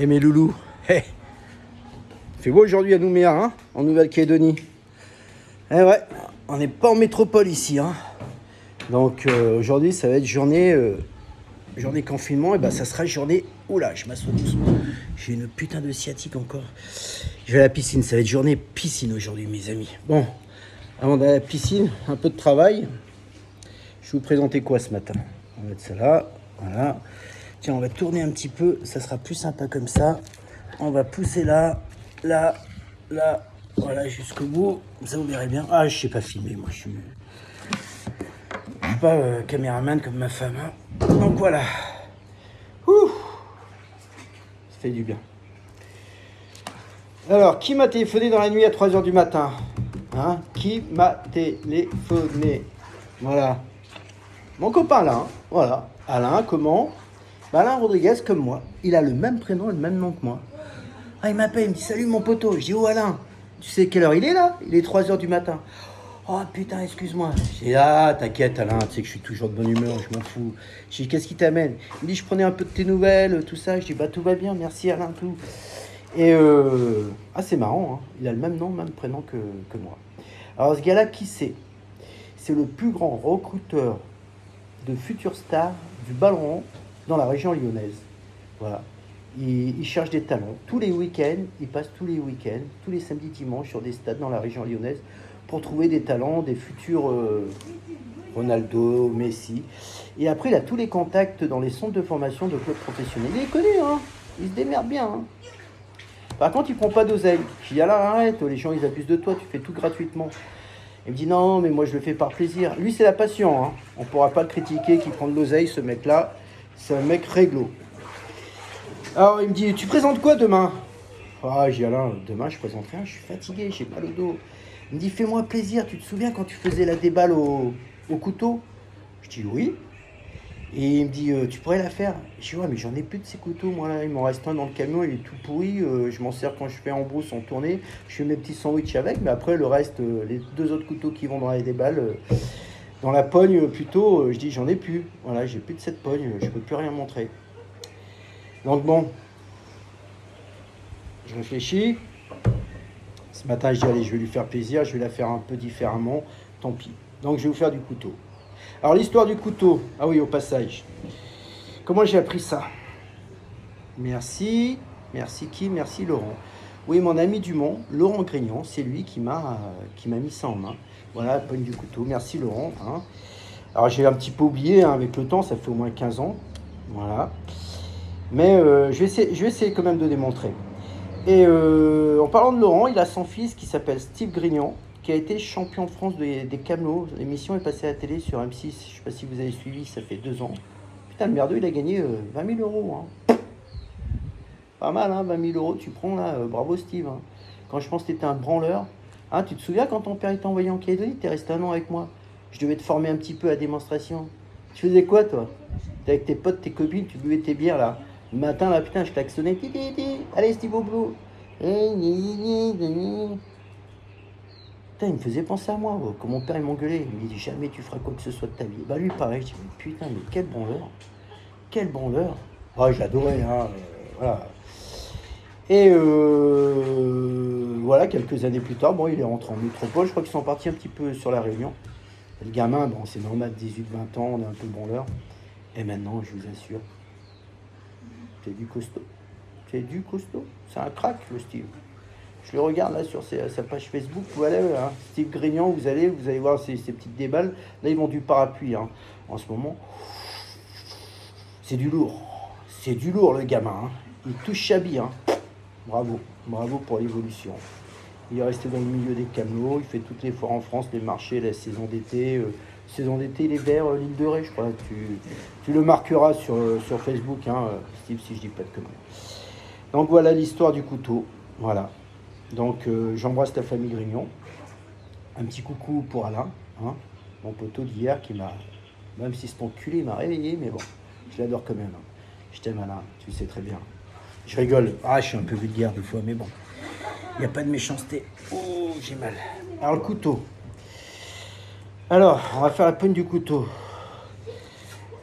Et mes loulous, hey. Il fait beau aujourd'hui à Nouméa, hein, en Nouvelle-Calédonie. Eh ouais, on n'est pas en métropole ici, hein. Donc aujourd'hui, ça va être journée confinement, et ben ça sera journée... Oula, je m'assois doucement. J'ai une putain de sciatique encore. Je vais à la piscine, ça va être journée piscine aujourd'hui, mes amis. Bon, avant d'aller à la piscine, un peu de travail. Je vais vous présenter quoi ce matin? On va mettre ça là, voilà. Tiens, on va tourner un petit peu, ça sera plus sympa comme ça. On va pousser là, là, là, voilà, jusqu'au bout. Ça, vous verrez bien. Ah, je sais pas filmer, moi, je suis pas caméraman comme ma femme, hein. Donc voilà. Ouh, ça fait du bien. Alors, qui m'a téléphoné dans la nuit à 3h du matin? Hein? Qui m'a téléphoné? Voilà. Mon copain Alain, voilà. Alain, comment? Alain Rodriguez, comme moi. Il a le même prénom et le même nom que moi. Ah, il m'appelle, il me dit salut mon poteau. Je dis oh Alain, tu sais quelle heure il est là? Il est 3h du matin. Oh putain, excuse-moi. Je dis ah, t'inquiète Alain, tu sais que je suis toujours de bonne humeur, je m'en fous. Je dis qu'est-ce qui t'amène? Il me dit je prenais un peu de tes nouvelles, tout ça. Je dis bah tout va bien, merci Alain, tout. Et ah, c'est marrant, hein. Il a le même nom, même prénom que moi. Alors ce gars-là, qui c'est? C'est le plus grand recruteur de futures stars du ballon rond dans la région lyonnaise. Voilà. Il cherche des talents. Tous les week-ends, il passe tous les week-ends, tous les samedis, dimanches, sur des stades dans la région lyonnaise pour trouver des talents, des futurs Ronaldo, Messi. Et après, il a tous les contacts dans les centres de formation de clubs professionnels. Il est connu, hein. Il se démerde bien, hein. Par contre, il prend pas d'oseille. Je dis, alors arrête, les gens, ils abusent de toi, tu fais tout gratuitement. Il me dit, non, mais moi, je le fais par plaisir. Lui, c'est la passion, hein. On pourra pas le critiquer qu'il prend de l'oseille, ce mec-là. C'est un mec réglo. Alors, il me dit, tu présentes quoi demain? Ah, j'ai Alain, demain, je présente rien, je suis fatigué, j'ai pas le dos. Il me dit, fais-moi plaisir, tu te souviens quand tu faisais la déballe au couteau? Je dis, oui. Et il me dit, tu pourrais la faire? Je dis, ouais, mais j'en ai plus de ces couteaux, moi, là. Il m'en reste un dans le camion, il est tout pourri. Je m'en sers quand je fais en brousse, en tournée. Je fais mes petits sandwichs avec, mais après, le reste, les 2 autres couteaux qui vont dans les déballes, dans la pogne, plutôt, je dis, j'en ai plus. Voilà, j'ai plus de cette pogne, je peux plus rien montrer. Donc bon, je réfléchis. Ce matin, je dis, allez, je vais lui faire plaisir, je vais la faire un peu différemment, tant pis. Donc je vais vous faire du couteau. Alors l'histoire du couteau, ah oui, au passage. Comment j'ai appris ça? Merci qui? Merci Laurent. Oui, mon ami Dumont, Laurent Grignon, c'est lui qui m'a mis ça en main. Voilà, la poigne du couteau. Merci Laurent, hein. Alors j'ai un petit peu oublié, hein, avec le temps, ça fait au moins 15 ans. Voilà. Mais je vais essayer quand même de démontrer. Et en parlant de Laurent, il a son fils qui s'appelle Steve Grignon, qui a été champion de France des camelots. L'émission est passée à la télé sur M6, je ne sais pas si vous avez suivi, ça fait 2 ans. Putain, le merdeux, il a gagné 20 000 euros. Hein. Pas mal, hein, 20 000 euros, tu prends là, bravo Steve. Hein. Quand je pense que tu étais un branleur, hein, tu te souviens quand ton père t'a envoyé en Calédonie, tu es resté 1 an avec moi. Je devais te former un petit peu à démonstration. Tu faisais quoi toi? T'es avec tes potes, tes copines, tu buvais tes bières là. Le matin, là, putain, je klaxonnais. Allez, Steve Oblo. Putain, il me faisait penser à moi, quand mon père il m'engueulait. Il me dit jamais tu feras quoi que ce soit de ta vie. Bah lui, pareil, je dis putain, mais quel branleur. Quel branleur. Ah, je l'adorais, hein. Voilà. Et voilà, quelques années plus tard, bon, il est rentré en métropole. Je crois qu'ils sont partis un petit peu sur la Réunion. Et le gamin, bon, c'est normal, 18-20 ans, on est un peu branleur. Et maintenant, je vous assure, c'est du costaud. C'est du costaud. C'est un crack, le Steve. Je le regarde là sur sa page Facebook. Vous allez, hein, Steve Grignon, vous allez voir ces petites déballes. Là, ils vont du parapluie, hein, en ce moment. C'est du lourd. C'est du lourd, le gamin. Hein. Il touche Chabi. Hein. Bravo. Bravo pour l'évolution. Il est resté dans le milieu des camelots. Il fait toutes les foires en France, les marchés, la saison d'été. Saison d'été, il est vers l'île de Ré, je crois. Tu le marqueras sur Facebook, hein, Steve, si je dis pas de conneries. Donc voilà l'histoire du couteau. Voilà. Donc j'embrasse ta famille Grignon. Un petit coucou pour Alain, hein, mon poteau d'hier qui m'a, même si c'est enculé, il m'a réveillé, mais bon, je l'adore quand même. Hein. Je t'aime Alain, tu le sais très bien. Je rigole. Ah, je suis un peu vulgaire des fois, mais bon. Il n'y a pas de méchanceté. Oh, j'ai mal. Alors le couteau. Alors, on va faire la poigne du couteau.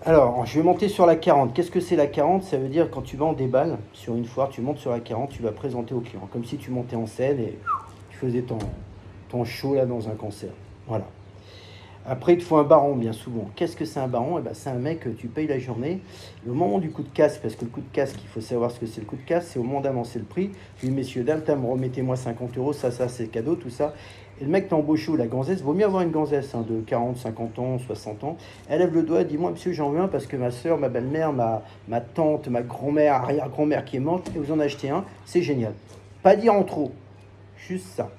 Alors, je vais monter sur la 40. Qu'est-ce que c'est la 40? Ça veut dire quand tu vas en déballe sur une foire, tu montes sur la 40, tu vas présenter au client. Comme si tu montais en scène et tu faisais ton show là dans un concert. Voilà. Après, il te faut un baron, bien souvent. Qu'est-ce que c'est un baron? Eh ben, c'est un mec que tu payes la journée. Et au moment du coup de casse, parce que le coup de casse, il faut savoir ce que c'est le coup de casse, c'est au moment d'avancer le prix. Tu dis, messieurs, dames, remettez-moi 50 euros, ça, c'est cadeau, tout ça. Et le mec t'embauche où? La gonzesse, vaut mieux avoir une gonzesse de 40, 50 ans, 60 ans. Elle lève le doigt, dis-moi, monsieur, j'en veux un parce que ma soeur, ma belle-mère, ma tante, ma grand-mère, arrière-grand-mère qui est morte, et vous en achetez un, c'est génial. Pas dire en trop, juste ça.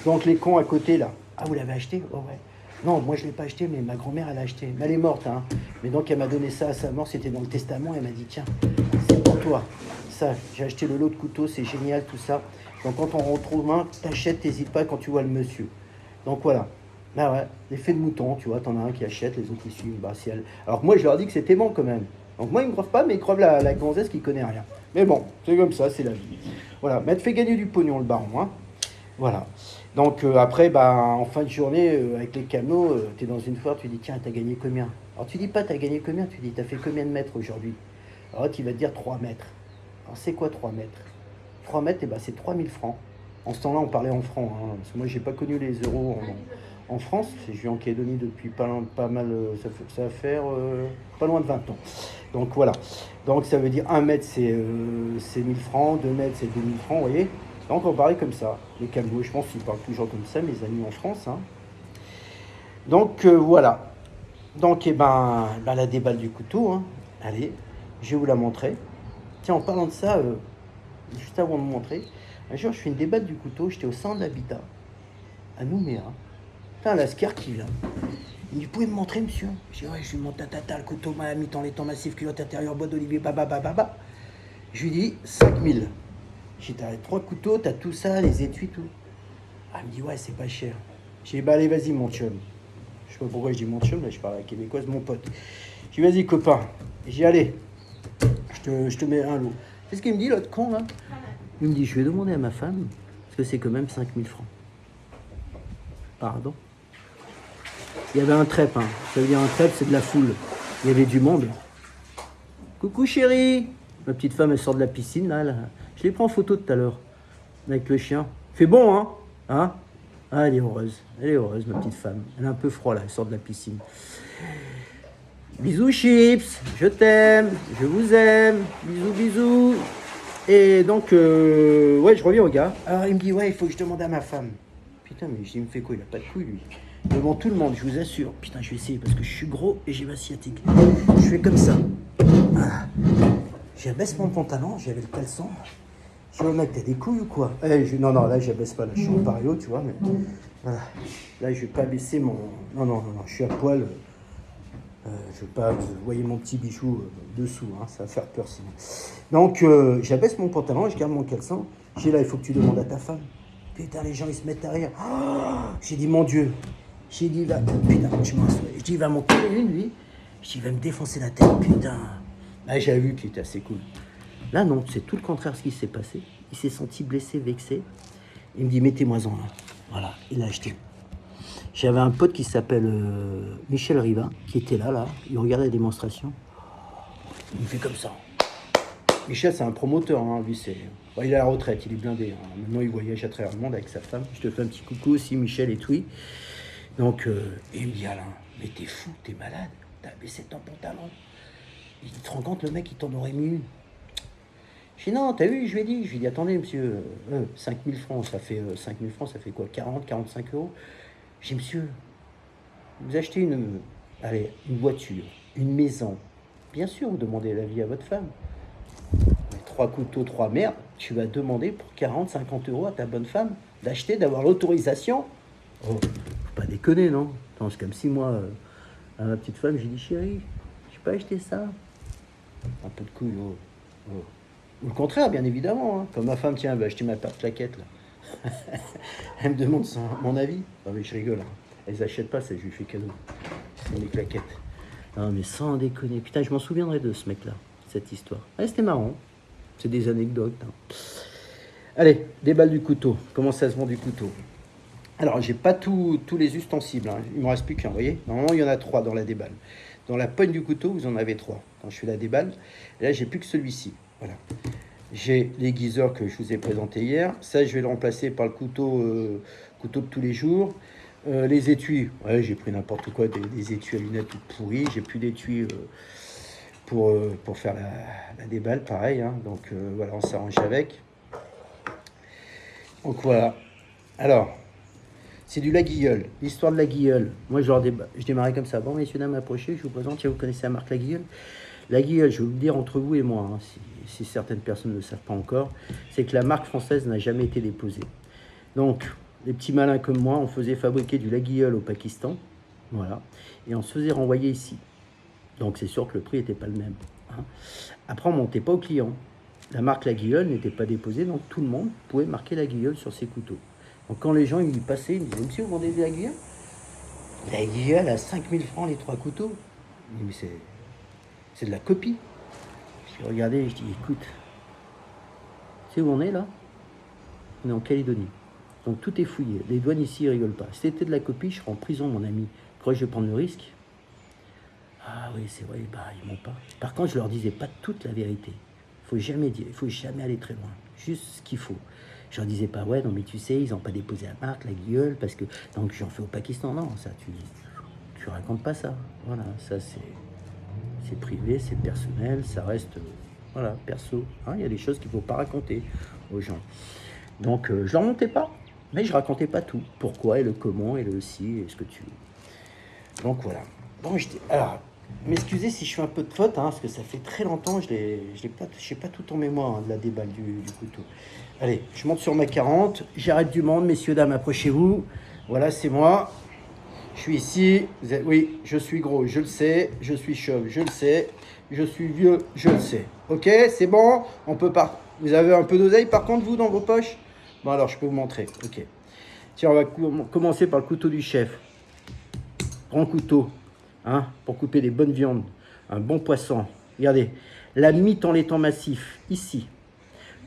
Donc les cons à côté là, ah vous l'avez acheté? Oh ouais. Non, moi je ne l'ai pas acheté, mais ma grand-mère elle l'a acheté. Mais elle est morte, hein. Mais donc elle m'a donné ça à sa mort, c'était dans le testament, elle m'a dit tiens, c'est pour toi. Ça, j'ai acheté le lot de couteaux, c'est génial tout ça. Donc quand on retrouve un, t'achètes, t'hésites pas quand tu vois le monsieur. Donc voilà. Bah ouais, l'effet de mouton, tu vois, t'en as un qui achète, les autres ils suivent. Bah, si elle... Alors que moi je leur dis que c'était bon quand même. Donc moi ils me crevent pas, mais ils crevent la gonzesse qui connaît rien. Mais bon, c'est comme ça, c'est la vie. Voilà, mais elle te fait gagner du pognon le baron, hein. Voilà. Donc après, bah, en fin de journée, avec les canaux, tu es dans une foire, tu dis tiens, t'as gagné combien? Alors tu dis pas t'as gagné combien, tu dis t'as fait combien de mètres aujourd'hui? Alors tu vas te dire 3 mètres. Alors c'est quoi 3 mètres? 3 mètres, et bah, c'est 3000 francs. En ce temps-là, on parlait en francs, hein, parce que moi, j'ai pas connu les euros en France. Je vis en Calédonie depuis pas mal, ça va faire pas loin de 20 ans. Donc voilà. Donc ça veut dire 1 mètre, c'est 1000 francs, 2 mètres, c'est 2000 francs, vous voyez? Donc on parlait comme ça. Les Calvots, je pense qu'ils parlent toujours comme ça, mes amis en France. Hein. Donc voilà. Donc la déballe du couteau. Hein. Allez, je vais vous la montrer. Tiens, en parlant de ça, juste avant de vous montrer, un jour je fais une déballe du couteau, j'étais au centre d'habitat, à Nouméa. Putain, la SCAR qui vient. Il me dit, vous pouvez me montrer, monsieur? Je dis, ouais, je lui montre le couteau, mi-temps, les temps massifs, culotte intérieure, bois d'olivier, baba. Je lui dis, 5000. J'ai t'as 3 couteaux, t'as tout ça, les étuis, tout. Ah, il me dit, ouais, c'est pas cher. J'ai dit, bah allez, vas-y, mon chum. Je sais pas pourquoi je dis mon chum, là, je parle à la québécoise, mon pote. J'ai dit, vas-y, copain. J'ai dit, allez, je te mets un lot. C'est ce qu'il me dit, l'autre con, là. Il me dit, je vais demander à ma femme, parce que c'est quand même 5000 francs. Pardon? Il y avait un trep, hein. Ça veut dire un trep, c'est de la foule. Il y avait du monde. Coucou, chérie. Ma petite femme, elle sort de la piscine, là. Je l'ai pris en photo tout à l'heure, avec le chien. Fait bon, hein? Ah, elle est heureuse, ma petite femme. Elle a un peu froid, là, elle sort de la piscine. Bisous, chips, je t'aime, je vous aime, bisous. Et donc, ouais, je reviens au gars. Alors, il me dit, ouais, il faut que je demande à ma femme. Putain, mais je dis, il me fait quoi? Il a pas de couilles, lui. Devant tout le monde, je vous assure. Putain, je vais essayer, parce que je suis gros et j'ai ma sciatique. Je fais comme ça. Ah. J'abaisse mon pantalon, j'avais le caleçon. Je dis, oh mec, t'as des couilles ou quoi? Non, là, j'abaisse pas, là, je suis en paréo, tu vois, mais voilà. Là, je vais pas baisser mon... Non, je suis à poil. Je veux pas... Vous voyez mon petit bichou dessous, hein, ça va faire peur sinon. Donc, j'abaisse mon pantalon, je garde mon caleçon. J'ai là, il faut que tu demandes à ta femme. Putain, les gens, ils se mettent à rire. Oh, j'ai dit, mon Dieu. J'ai dit, va... Putain, je m'en souviens. Je dis, il va m'en coller une, lui. Je dis, il va me défoncer la tête, putain. Là, j'avais vu qu'il était assez cool. Là, non, c'est tout le contraire ce qui s'est passé. Il s'est senti blessé, vexé. Il me dit, mettez-moi-en là. Voilà, il l'a acheté. J'avais un pote qui s'appelle Michel Rivin, qui était là. Il regardait la démonstration. Il me fait comme ça. Michel, c'est un promoteur, hein, lui, c'est... Bon, il est à la retraite, il est blindé. Hein. Maintenant, il voyage à travers le monde avec sa femme. Je te fais un petit coucou aussi, Michel et tout. Donc, il me dit, Alain, mais t'es fou, t'es malade. T'as baissé ton pantalon. Il te rend compte, le mec, il t'en aurait mis une. Je dis non, t'as vu, je lui ai dit, attendez, monsieur, 5000 francs, ça fait 5000 francs, ça fait quoi, 40, 45 euros? J'ai dit, monsieur, vous achetez une voiture, une maison. Bien sûr, vous demandez l'avis à votre femme. Mais 3 couteaux, 3 merdes, tu vas demander pour 40, 50 euros à ta bonne femme d'acheter, d'avoir l'autorisation. Oh, faut pas déconner, non? Attends, c'est comme si moi, à ma petite femme, j'ai dit, chérie, j'ai pas acheté ça. Un peu de couille, oh. Ou le contraire, bien évidemment. Hein. Comme ma femme, tiens, elle va acheter ma paire de claquettes, là. Elle me demande mon avis. Non, mais je rigole. Hein. Elles n'achètent pas, ça, je lui fais cadeau. C'est mes claquettes. Non, mais sans déconner. Putain, je m'en souviendrai de ce mec-là, cette histoire. Ah, c'était marrant. C'est des anecdotes. Hein. Allez, déballe du couteau. Comment ça se vend du couteau? Alors, j'ai pas tous les ustensiles. Hein. Il me reste plus qu'un, vous voyez? Normalement, il y en a 3 dans la déballe. Dans la poigne du couteau, vous en avez 3. Quand je fais la déballe, et là, j'ai plus que celui-ci. Voilà. J'ai l'aiguiseur que je vous ai présenté hier. Ça, je vais le remplacer par le couteau de tous les jours. Les étuis, ouais, j'ai pris n'importe quoi, des étuis à lunettes toutes pourries. J'ai plus d'étuis pour faire la déballe, pareil. Hein. Donc voilà, on s'arrange avec. Donc voilà. Alors, c'est du Laguilleul, l'histoire de Laguilleul. Moi, je démarrais comme ça. Bon, messieurs, dames, approchez, je vous présente. Tiens, vous connaissez la marque Laguilleul? Laguilleul, je vais vous le dire entre vous et moi, hein, si certaines personnes ne le savent pas encore, c'est que la marque française n'a jamais été déposée. Donc, les petits malins comme moi, on faisait fabriquer du Laguilleul au Pakistan, voilà, et on se faisait renvoyer ici. Donc, c'est sûr que le prix n'était pas le même. Hein. Après, on ne montait pas au client. La marque Laguilleul n'était pas déposée, donc tout le monde pouvait marquer Laguilleul sur ses couteaux. Donc, quand les gens ils passaient, ils me disaient, monsieur, vous vendez des Laguilleul? Laguilleul à 5000 francs les 3 couteaux. Je dis, mais c'est de la copie. Je regardais, je dis, écoute, tu sais où on est là? On est en Calédonie. Donc tout est fouillé. Les douanes ici, ils rigolent pas. Si c'était de la copie, je serais en prison, mon ami. Tu crois que je vais prendre le risque? Ah oui, c'est vrai, bah, ils m'ont pas. Par contre, je leur disais pas toute la vérité. Il faut jamais dire, il faut jamais aller très loin. Juste ce qu'il faut. Je leur disais pas, ouais, non, mais tu sais, ils n'ont pas déposé la marque, Laguilleul, parce que. Donc j'en fais au Pakistan. Non, ça, tu racontes pas ça. Voilà, ça, c'est privé, c'est personnel, ça reste, voilà, perso. Hein, il y a des choses qu'il ne faut pas raconter aux gens. Donc, je ne leur montais pas, mais je ne racontais pas tout. Pourquoi, et le comment, et le si, et ce que tu veux. Donc, voilà. Bon, alors, m'excusez si je fais un peu de faute, hein, parce que ça fait très longtemps, je n'ai pas tout en mémoire, hein, de la déballe du couteau. Allez, je monte sur ma 40, j'arrête du monde, messieurs, dames, approchez-vous. Voilà, c'est moi. Je suis ici, oui, je suis gros, je le sais, je suis chauve, je le sais, je suis vieux, je le sais. Ok, c'est bon, on peut pas. Vous avez un peu d'oseille par contre, vous, dans vos poches? Bon, alors, je peux vous montrer, ok. Tiens, on va commencer par le couteau du chef. Grand couteau, hein, pour couper des bonnes viandes, un bon poisson. Regardez, la mythe en laiton massif, ici.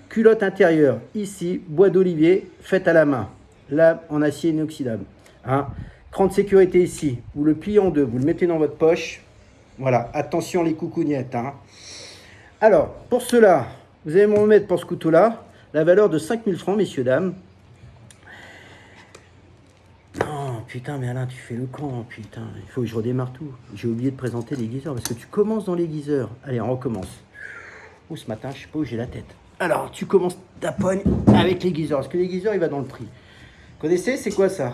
Culotte intérieure, ici, bois d'olivier, faite à la main. Lame en acier inoxydable, hein. Cran de sécurité ici, vous le pliez en deux, vous le mettez dans votre poche. Voilà, attention les coucougnettes. Hein. Alors, pour cela, vous allez me remettre pour ce couteau-là, la valeur de 5000 francs, messieurs, dames. Non, putain, mais Alain, tu fais le con, putain, il faut que je redémarre tout. J'ai oublié de présenter l'aiguiseur, parce que tu commences dans l'aiguiseur. Allez, on recommence. Oh, ce matin, je sais pas où j'ai la tête. Alors, tu commences ta pogne avec l'aiguiseur, parce que l'aiguiseur, il va dans le prix. Vous connaissez, c'est quoi ça?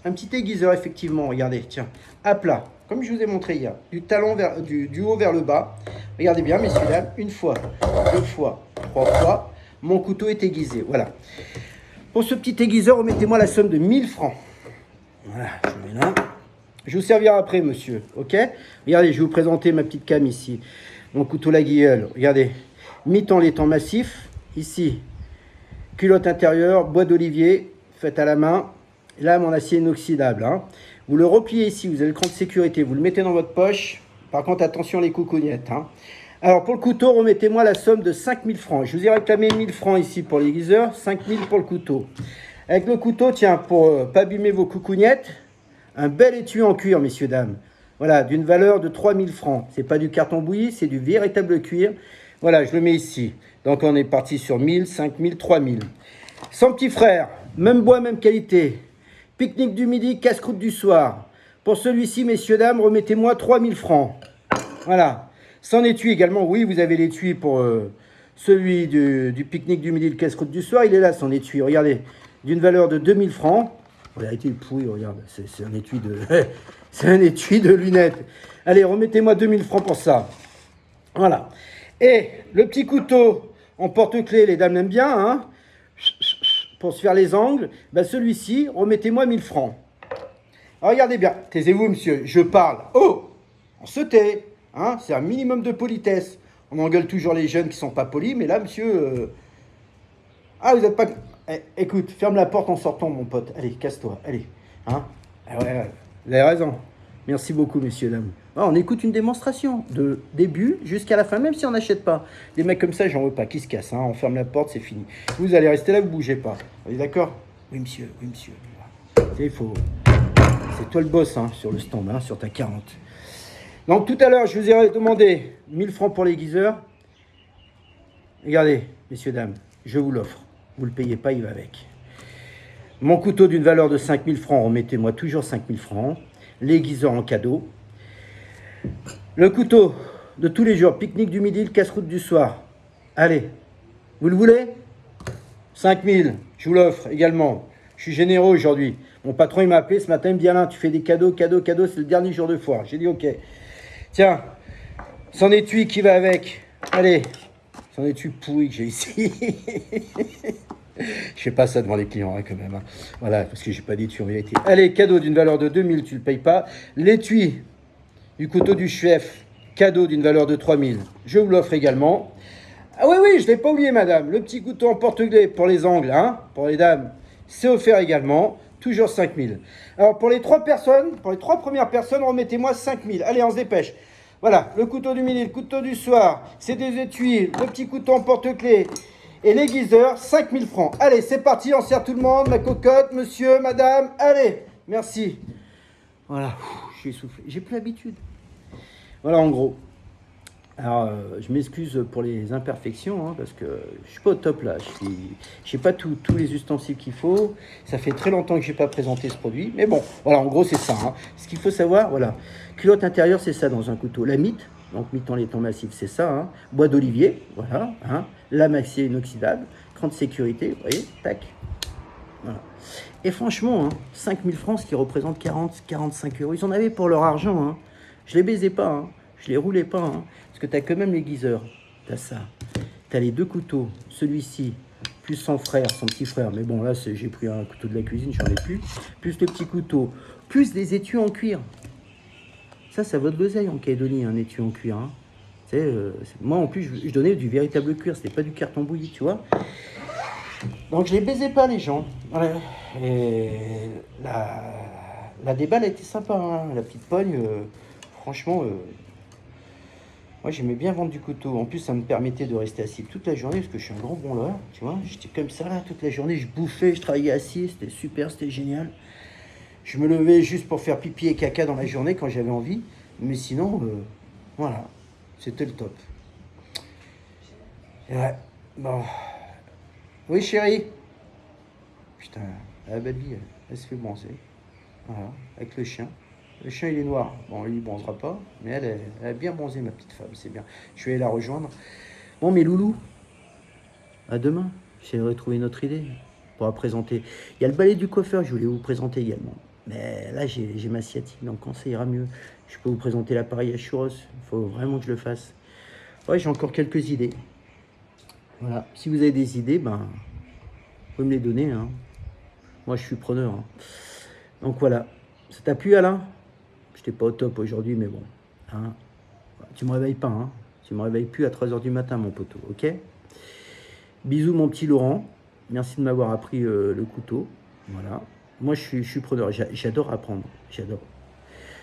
Un petit aiguiseur, effectivement, regardez, tiens, à plat, comme je vous ai montré hier, du haut vers le bas. Regardez bien, messieurs, dames, une fois, 2 fois, 3 fois, mon couteau est aiguisé, voilà. Pour ce petit aiguiseur, remettez-moi la somme de 1000 francs. Voilà, je mets là. Je vous servirai après, monsieur, ok? Regardez, je vais vous présenter ma petite came ici, mon couteau Laguilleul, regardez, mythe en laiton massif, ici, culotte intérieure, bois d'olivier, faite à la main, lame en acier inoxydable. Hein. Vous le repliez ici, vous avez le cran de sécurité, vous le mettez dans votre poche. Par contre, attention les coucougnettes. Hein. Alors, pour le couteau, remettez-moi la somme de 5000 francs. Je vous ai réclamé 1000 francs ici pour l'aiguiseur, 5000 pour le couteau. Avec le couteau, tiens, pour ne pas abîmer vos coucougnettes, un bel étui en cuir, messieurs, dames. Voilà, d'une valeur de 3000 francs. C'est pas du carton bouilli, c'est du véritable cuir. Voilà, je le mets ici. Donc, on est parti sur 1000, 5000, 3000. Sans petit frère, même bois, même qualité. Pique-nique du midi, casse-croûte du soir. Pour celui-ci, messieurs, dames, remettez-moi 3000 francs. Voilà. Sans étui également, oui, vous avez l'étui pour celui du pique-nique du midi, le casse-croûte du soir. Il est là, son étui. Regardez, d'une valeur de 2000 francs. En vérité, il est pourri, regarde. C'est un étui de... c'est un étui de lunettes. Allez, remettez-moi 2000 francs pour ça. Voilà. Et le petit couteau en porte-clés, les dames l'aiment bien, hein, pour se faire les angles, ben celui-ci, remettez-moi 1000 francs. Alors, regardez bien, taisez-vous, monsieur, je parle. Oh, on se tait, hein, c'est un minimum de politesse. On engueule toujours les jeunes qui sont pas polis, mais là, monsieur... Ah, vous n'êtes pas... écoute, ferme la porte en sortant, mon pote. Allez, casse-toi, allez. Hein, ah ouais, vous avez raison. Merci beaucoup, messieurs, dames. Ah, on écoute une démonstration, de début jusqu'à la fin, même si on n'achète pas. Des mecs comme ça, j'en veux pas, qui se cassent. Hein. On ferme la porte, c'est fini. Vous allez rester là, vous bougez pas. Vous êtes d'accord? Oui, monsieur, oui, monsieur. C'est toi le boss, hein, sur le stand, hein, sur ta 40. Donc tout à l'heure, je vous ai demandé 1000 francs pour l'aiguiseur. Regardez, messieurs, dames, je vous l'offre. Vous ne le payez pas, il va avec. Mon couteau d'une valeur de 5000 francs, remettez-moi toujours 5000 francs. L'aiguiseur en cadeau. Le couteau de tous les jours, pique-nique du midi, le casse-croûte du soir. Allez, vous le voulez? 5000, je vous l'offre également. Je suis généreux aujourd'hui. Mon patron, il m'a appelé ce matin, il me dit Alain, tu fais des cadeaux, c'est le dernier jour de foire. J'ai dit ok. Tiens, son étui qui va avec. Allez, son étui pourri que j'ai ici. Je fais pas ça devant les clients hein, quand même. Hein. Voilà, parce que j'ai pas d'étui en vérité. Allez, cadeau d'une valeur de 2000, tu le payes pas. L'étui du couteau du chef, cadeau d'une valeur de 3000. Je vous l'offre également. Ah oui, je ne l'ai pas oublié, madame. Le petit couteau en porte-clés pour les angles, hein, pour les dames, c'est offert également. Toujours 5000. Alors, pour les trois premières personnes, remettez-moi 5000. Allez, on se dépêche. Voilà, le couteau du midi, le couteau du soir, c'est des étuis, le petit couteau en porte-clés et l'aiguiseur, 5000 francs. Allez, c'est parti, on sert tout le monde, ma cocotte, monsieur, madame. Allez, merci. Voilà, je suis essoufflé. J'ai plus l'habitude. Voilà, en gros. Alors, je m'excuse pour les imperfections, hein, parce que je suis pas au top là. Je n'ai pas tous les ustensiles qu'il faut. Ça fait très longtemps que je n'ai pas présenté ce produit. Mais bon, voilà, en gros, c'est ça. Hein. Ce qu'il faut savoir, voilà. Culotte intérieure, c'est ça dans un couteau. La mythe, donc mythe en laiton massif, c'est ça. Hein. Bois d'olivier, voilà. Hein. Lame acier inoxydable. Cran de sécurité, vous voyez, tac. Voilà. Et franchement, hein, 5000 francs, ce qui représente 40-45 euros, ils en avaient pour leur argent. Hein. Je les baisais pas, hein. Je les roulais pas. Hein. Parce que tu as quand même l'aiguiseur. Tu as ça. Tu as les deux couteaux. Celui-ci, plus son frère, son petit frère. Mais bon, là, j'ai pris un couteau de la cuisine, j'en ai plus. Plus le petit couteau. Plus des étuis en cuir. Ça vaut de l'oseille en Calédonie, un étui en cuir. Hein. Moi, en plus, je donnais du véritable cuir. C'était pas du carton bouilli, tu vois. Donc je les baisais pas les gens. Ouais. Et la déballe était sympa, hein. La petite pogne, franchement, moi j'aimais bien vendre du couteau. En plus ça me permettait de rester assis toute la journée parce que je suis un grand branleur, tu vois. J'étais comme ça là toute la journée, je bouffais, je travaillais assis, c'était super, c'était génial. Je me levais juste pour faire pipi et caca dans la journée quand j'avais envie. Mais sinon, voilà, c'était le top. Et ouais, bon. Oui, chérie. Putain, la belle vie, elle se fait bronzer. Voilà, avec le chien. Le chien, il est noir. Bon, lui, il ne bronzera pas. Mais elle a bien bronzé, ma petite femme. C'est bien. Je vais aller la rejoindre. Bon, mes loulous, à demain. J'aimerais trouver une autre idée pour la présenter. Il y a le balai du coiffeur que je voulais vous présenter également. Mais là, j'ai ma sciatique, donc quand ça ira mieux, je peux vous présenter l'appareil à churros. Il faut vraiment que je le fasse. Ouais, j'ai encore quelques idées. Voilà. Si vous avez des idées, ben, vous pouvez me les donner. Hein. Moi, je suis preneur. Hein. Donc voilà. Ça t'a plu, Alain? Je n'étais pas au top aujourd'hui, mais bon. Hein. Tu me réveilles pas. Hein. Tu me réveilles plus à 3h du matin, mon poteau. Ok? Bisous, mon petit Laurent. Merci de m'avoir appris le couteau. Voilà. Moi, je suis preneur. J'adore apprendre. J'adore.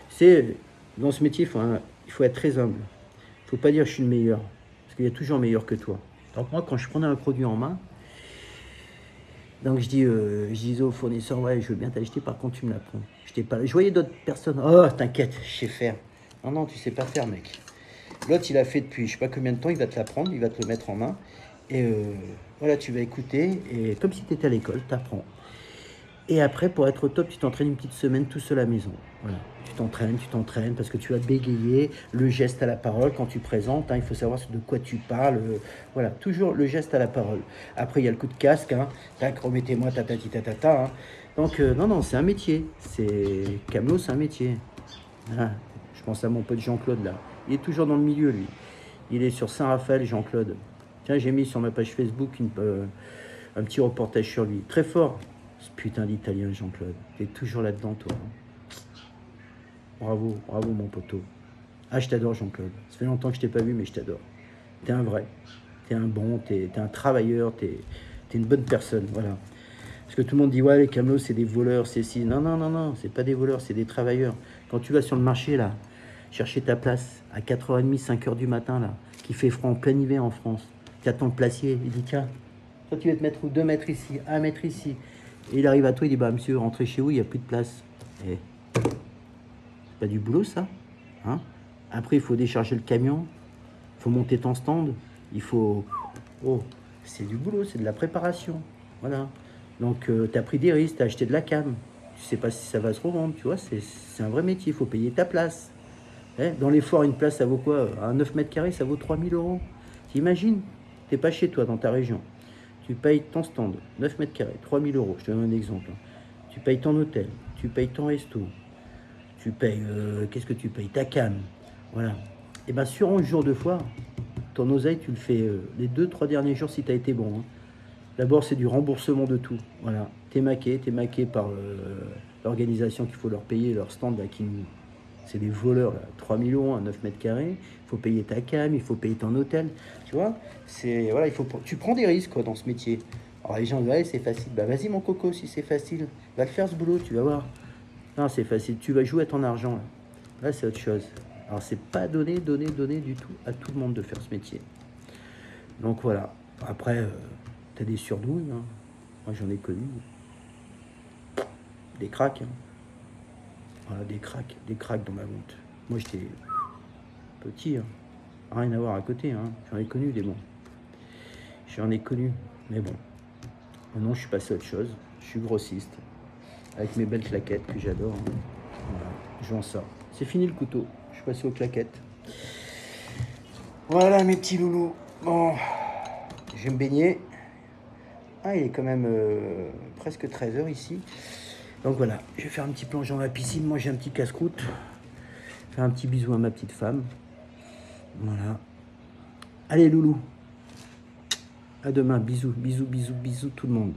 C'est dans ce métier, il faut être très humble. Il ne faut pas dire que je suis le meilleur. Parce qu'il y a toujours meilleur que toi. Donc moi, quand je prenais un produit en main, donc je disais au fournisseur, ouais, je veux bien t'acheter, par contre tu me l'apprends. Je voyais d'autres personnes, oh t'inquiète, je sais faire. Non, tu sais pas faire, mec. L'autre, il a fait depuis je sais pas combien de temps, il va te l'apprendre, il va te le mettre en main. Et voilà, tu vas écouter, et comme si tu étais à l'école, tu apprends. Et après, pour être au top, tu t'entraînes une petite semaine tout seul à la maison. Voilà. Tu t'entraînes parce que tu vas bégayer, le geste à la parole quand tu présentes. Hein, il faut savoir de quoi tu parles. Voilà, toujours le geste à la parole. Après, il y a le coup de casque. Hein, tac, remettez-moi tatati tatata. Hein. Donc, non, c'est un métier. Camelot, c'est un métier. Voilà. Je pense à mon pote Jean-Claude là. Il est toujours dans le milieu, lui. Il est sur Saint-Raphaël, Jean-Claude. Tiens, j'ai mis sur ma page Facebook un petit reportage sur lui. Très fort. Ce putain d'italien, Jean-Claude. T'es toujours là-dedans, toi. Hein. Bravo mon poteau. Ah, je t'adore, Jean-Claude. Ça fait longtemps que je t'ai pas vu, mais je t'adore. T'es un vrai. T'es un bon, t'es un travailleur, t'es une bonne personne, voilà. Parce que tout le monde dit, ouais, les camelots, c'est des voleurs, c'est si. Non, c'est pas des voleurs, c'est des travailleurs. Quand tu vas sur le marché, là, chercher ta place à 4h30, 5h du matin, là, qui fait froid en plein hiver en France, tu attends le placier, il dit, tiens, toi, tu vas te mettre 2 mètres ici, 1 mètre ici. Et il arrive à toi, il dit, bah monsieur, rentrez chez vous, il n'y a plus de place. Et c'est pas du boulot, ça, hein? Après, il faut décharger le camion. Il faut monter ton stand. Il faut... Oh, c'est du boulot, c'est de la préparation. Voilà. Donc, tu as pris des risques, tu as acheté de la cam. Tu sais pas si ça va se revendre, tu vois. C'est un vrai métier, il faut payer ta place. Dans les foires, une place, ça vaut quoi? À 9 mètres carrés, ça vaut 3000 euros. T'imagines? T'es pas chez toi, dans ta région. Tu payes ton stand, 9 mètres carrés, 3000 euros. Je te donne un exemple. Tu payes ton hôtel, tu payes ton resto, tu payes... qu'est-ce que tu payes? Ta cam. Voilà. Et bien, sur un jour de foire, ton oseille, tu le fais les 2-3 derniers jours si tu as été bon. Hein. D'abord, c'est du remboursement de tout. Voilà. T'es maqué par l'organisation qu'il faut leur payer, leur stand, là, c'est des voleurs, là. 3000 euros à 9 mètres carrés. Il faut payer ta cam, il faut payer ton hôtel. Tu vois, voilà, tu prends des risques quoi, dans ce métier. Alors les gens disent, ouais, c'est facile. Bah vas-y, mon coco, si c'est facile, va le faire ce boulot, tu vas voir. Non, c'est facile. Tu vas jouer à ton argent. Là, c'est autre chose. Alors, c'est pas donné du tout à tout le monde de faire ce métier. Donc voilà. Après, t'as des surdouilles. Hein. Moi, j'en ai connu. Des cracks. Hein. Voilà, des cracks dans ma vente. Moi, j'étais petit. Hein. Rien à voir à côté. Hein. J'en ai connu des bons. J'en ai connu. Mais bon. Maintenant, je suis passé à autre chose. Je suis grossiste. Avec mes belles claquettes que j'adore. Hein. Voilà. Je vends ça. C'est fini le couteau. Je suis passé aux claquettes. Voilà mes petits loulous. Bon, je vais me baigner. Ah, il est quand même presque 13h ici. Donc voilà, je vais faire un petit plongeon dans la piscine, manger un petit casse-croûte. Faire un petit bisou à ma petite femme. Voilà. Allez loulou. À demain. Bisous, bisous, bisous, bisous tout le monde.